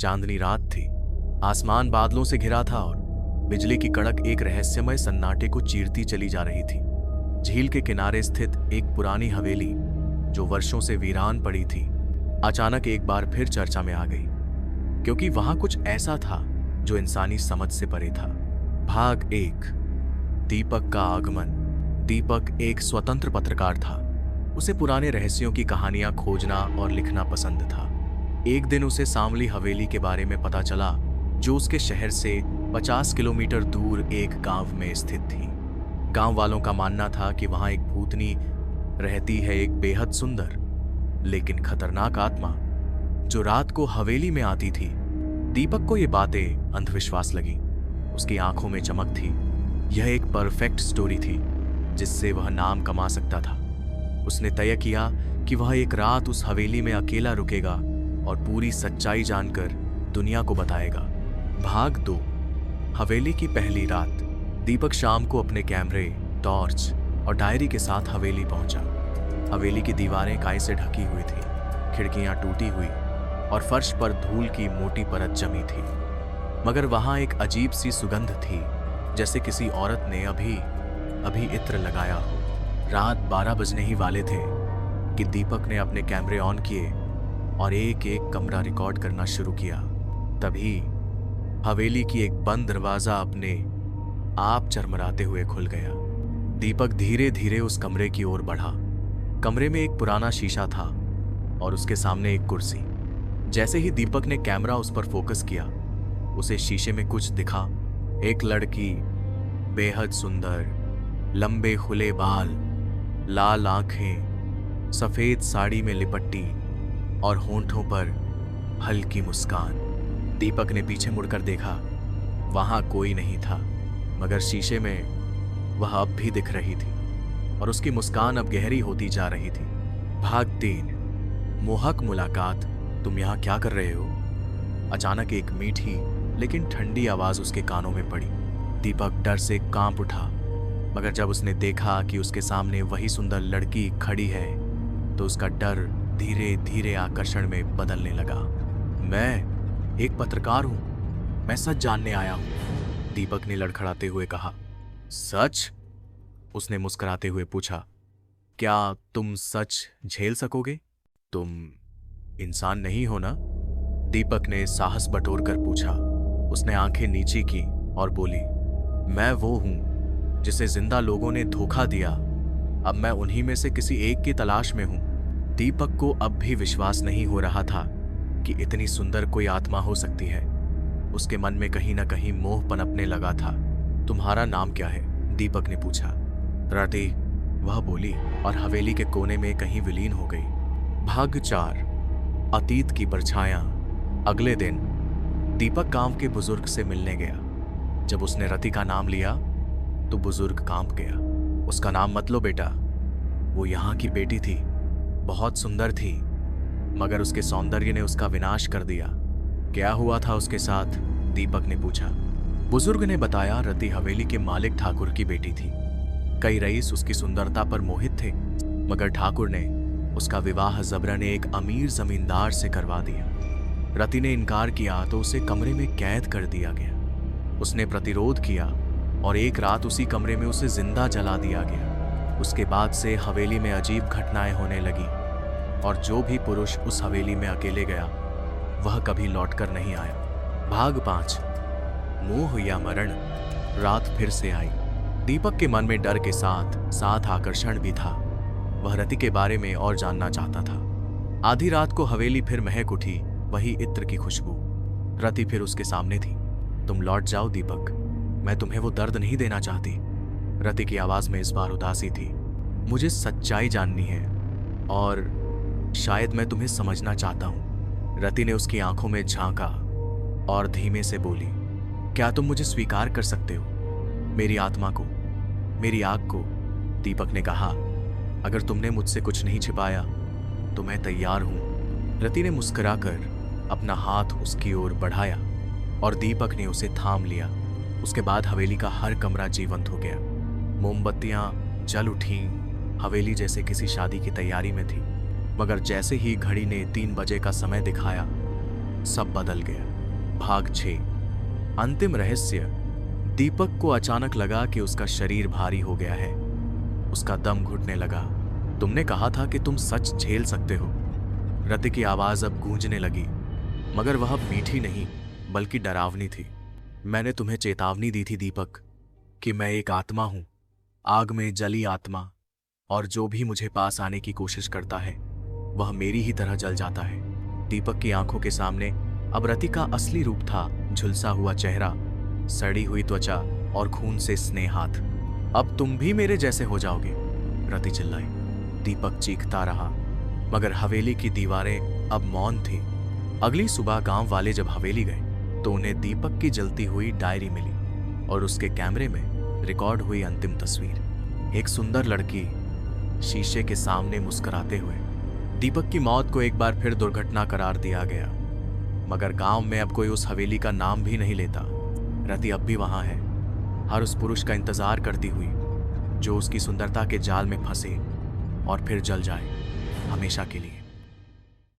चांदनी रात थी। आसमान बादलों से घिरा था और बिजली की कड़क एक रहस्यमय सन्नाटे को चीरती चली जा रही थी। झील के किनारे स्थित एक पुरानी हवेली जो वर्षों से वीरान पड़ी थी, अचानक एक बार फिर चर्चा में आ गई, क्योंकि वहां कुछ ऐसा था जो इंसानी समझ से परे था। भाग 1। दीपक का आगमन। दीपक एक स्वतंत्र पत्रकार था। उसे पुराने रहस्यों की कहानियां खोजना और लिखना पसंद था। एक दिन उसे सांवली हवेली के बारे में पता चला, जो उसके शहर से 50 किलोमीटर दूर एक गांव में स्थित थी। गांव वालों का मानना था कि वहां एक भूतनी रहती है, एक बेहद सुंदर लेकिन खतरनाक आत्मा जो रात को हवेली में आती थी। दीपक को ये बातें अंधविश्वास लगी। उसकी आंखों में चमक थी। यह एक परफेक्ट स्टोरी थी जिससे वह नाम कमा सकता था। उसने तय किया कि वह एक रात उस हवेली में अकेला रुकेगा और पूरी सच्चाई जानकर दुनिया को बताएगा। भाग 2। हवेली की पहली रात। दीपक शाम को अपने कैमरे, टॉर्च और डायरी के साथ हवेली पहुंचा। हवेली की दीवारें काई से ढकी हुई थी, खिड़कियां टूटी हुई और फर्श पर धूल की मोटी परत जमी थी। मगर वहां एक अजीब सी सुगंध थी, जैसे किसी औरत ने अभी इत्र लगाया हो। रात 12 बजने ही वाले थे कि दीपक ने अपने कैमरे ऑन किए और एक एक कमरा रिकॉर्ड करना शुरू किया। तभी हवेली की एक बंद दरवाजा अपने आप चरमराते हुए खुल गया। दीपक धीरे धीरे उस कमरे की ओर बढ़ा। कमरे में एक पुराना शीशा था और उसके सामने एक कुर्सी। जैसे ही दीपक ने कैमरा उस पर फोकस किया, उसे शीशे में कुछ दिखा। एक लड़की, बेहद सुंदर, लंबे खुले बाल, लाल आंखें, सफेद साड़ी में लिपटी और होंठों पर हल्की मुस्कान। दीपक ने पीछे मुड़कर देखा। वहां कोई नहीं था, मगर शीशे में वह अब भी दिख रही थी और उसकी मुस्कान अब गहरी होती जा रही थी। भाग 3। मोहक मुलाकात। तुम यहां क्या कर रहे हो? अचानक एक मीठी लेकिन ठंडी आवाज उसके कानों में पड़ी। दीपक डर से कांप उठा, मगर जब उसने देखा कि उसके सामने वही सुंदर लड़की खड़ी है, तो उसका डर धीरे धीरे आकर्षण में बदलने लगा। मैं एक पत्रकार हूं, मैं सच जानने आया हूं, दीपक ने लड़खड़ाते हुए कहा। सच? उसने मुस्कुराते हुए पूछा। क्या तुम सच झेल सकोगे? तुम इंसान नहीं हो ना? दीपक ने साहस बटोर कर पूछा। उसने आंखें नीची की और बोली, मैं वो हूं जिसे जिंदा लोगों ने धोखा दिया। अब मैं उन्हीं में से किसी एक की तलाश में हूं। दीपक को अब भी विश्वास नहीं हो रहा था कि इतनी सुंदर कोई आत्मा हो सकती है। उसके मन में कहीं ना कहीं मोह पनपने लगा था। तुम्हारा नाम क्या है? दीपक ने पूछा। रति, वह बोली और हवेली के कोने में कहीं विलीन हो गई। भाग 4। अतीत की परछायां। अगले दिन दीपक गांव के बुजुर्ग से मिलने गया। जब उसने रति का नाम लिया तो बुजुर्ग कांप गया। उसका नाम मत लो बेटा, वो यहाँ की बेटी थी, बहुत सुंदर थी, मगर उसके सौंदर्य ने उसका विनाश कर दिया। क्या हुआ था उसके साथ? दीपक ने पूछा। बुजुर्ग ने बताया, रति हवेली के मालिक ठाकुर की बेटी थी। कई रईस उसकी सुंदरता पर मोहित थे, मगर ठाकुर ने उसका विवाह जबरन एक अमीर जमींदार से करवा दिया। रति ने इनकार किया तो उसे कमरे में कैद कर दिया गया। उसने प्रतिरोध किया और एक रात उसी कमरे में उसे जिंदा जला दिया गया। उसके बाद से हवेली में अजीब घटनाएं होने लगी और जो भी पुरुष उस हवेली में अकेले गया, वह कभी लौटकर नहीं आया। भाग 5। मोह या मरण। रात फिर से आई। दीपक के मन में डर के साथ साथ आकर्षण भी था। वह रति के बारे में और जानना चाहता था। आधी रात को हवेली फिर महक उठी, वही इत्र की खुशबू। रति फिर उसके सामने थी। तुम लौट जाओ दीपक, मैं तुम्हें वो दर्द नहीं देना चाहती। रति की आवाज में इस बार उदासी थी। मुझे सच्चाई जाननी है और शायद मैं तुम्हें समझना चाहता हूं। रति ने उसकी आंखों में झांका और धीमे से बोली, क्या तुम मुझे स्वीकार कर सकते हो? मेरी आत्मा को, मेरी आग को। दीपक ने कहा, अगर तुमने मुझसे कुछ नहीं छिपाया तो मैं तैयार हूं। रति ने मुस्कुराकर अपना हाथ उसकी ओर बढ़ाया और दीपक ने उसे थाम लिया। उसके बाद हवेली का हर कमरा जीवंत हो गया। मोमबत्तियां जल उठीं। हवेली जैसे किसी शादी की तैयारी में थी, मगर जैसे ही घड़ी ने 3 बजे का समय दिखाया, सब बदल गया। भाग 6। अंतिम रहस्य। दीपक को अचानक लगा कि उसका शरीर भारी हो गया है। उसका दम घुटने लगा। तुमने कहा था कि तुम सच झेल सकते हो। रति की आवाज अब गूंजने लगी, मगर वह मीठी नहीं बल्कि डरावनी थी। मैंने तुम्हें चेतावनी दी थी दीपक, कि मैं एक आत्मा हूं, आग में जली आत्मा, और जो भी मुझे पास आने की कोशिश करता है वह मेरी ही तरह जल जाता है। दीपक की आंखों के सामने अब रति का असली रूप था। झुलसा हुआ चेहरा, सड़ी हुई त्वचा और खून से स्नेह हाथ। अब तुम भी मेरे जैसे हो जाओगे, रति चिल्लाई। दीपक चीखता रहा, मगर हवेली की दीवारें अब मौन थी। अगली सुबह गांव वाले जब हवेली गए तो उन्हें दीपक की जलती हुई डायरी मिली और उसके कैमरे में रिकॉर्ड हुई अंतिम तस्वीर। एक सुंदर लड़की शीशे के सामने मुस्कुराते हुए। दीपक की मौत को एक बार फिर दुर्घटना करार दिया गया, मगर गांव में अब कोई उस हवेली का नाम भी नहीं लेता। रति अब भी वहां है, हर उस पुरुष का इंतजार करती हुई जो उसकी सुंदरता के जाल में फंसे और फिर जल जाए हमेशा के लिए।